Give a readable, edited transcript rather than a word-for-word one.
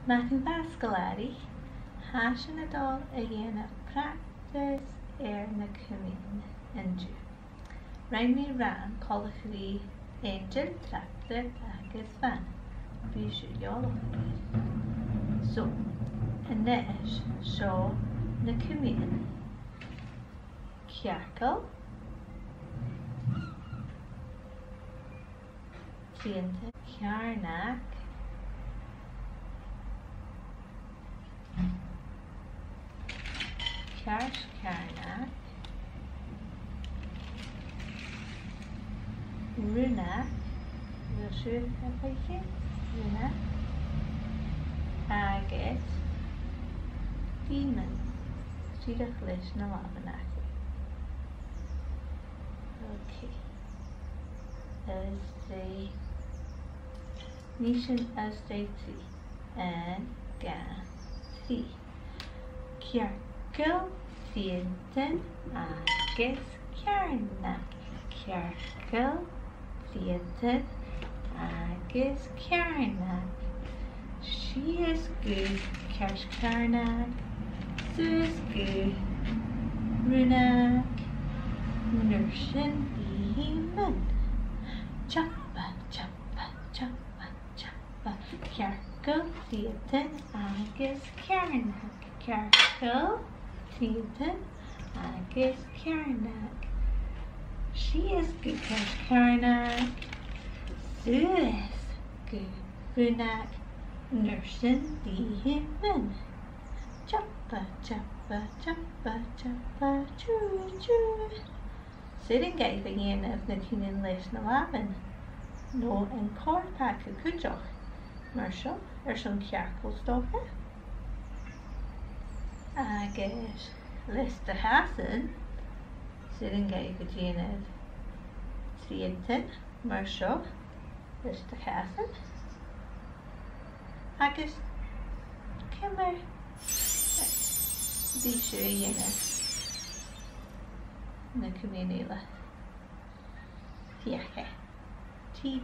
Mac an bheith Sgoil-àraich, háiseanna dul a dhéanamh practas na Cumaidhean inniu. Raimí ran colachaí angel tractor agus van. Bhí siú leolach. So, inis seo na Cumaidhean. Cearcall, triantan, ceàrnag, ceart-ceàrnag, rionnag, rionnag, agus daoimean, trídach leis na lábanach. Okay. As they nation as they three and gan three. Cearcall, triantan, agus ceàrnag. Cearcall, triantan, agus ceàrnag. Sìos good, ceart-ceàrnag. Suas good, rionnag. Nuair daoimean. Chuffa-chuffa-chuffa-chuffa. Cearcall, triantan, agus ceàrnag. Cearcall, triantan, agus ceàrnag. Sìos go ceart-ceàrnag. Suas go rionnag. Nuair daoimean. Chuffa-chuffa-chuffa-chuffa-choo-choo. Sitting Gaelic dhéanamh na Cumaidhean leis na lában, nó an cóirpach a cuideach, mar seo san cearcall stócha. Agus leis de hásan, sitting Gaelic dhéanamh triantan, mar seo leis de hásan. Agus cumar bhí siú a dhéanamh na Cumaidhean. Fiacha. TV.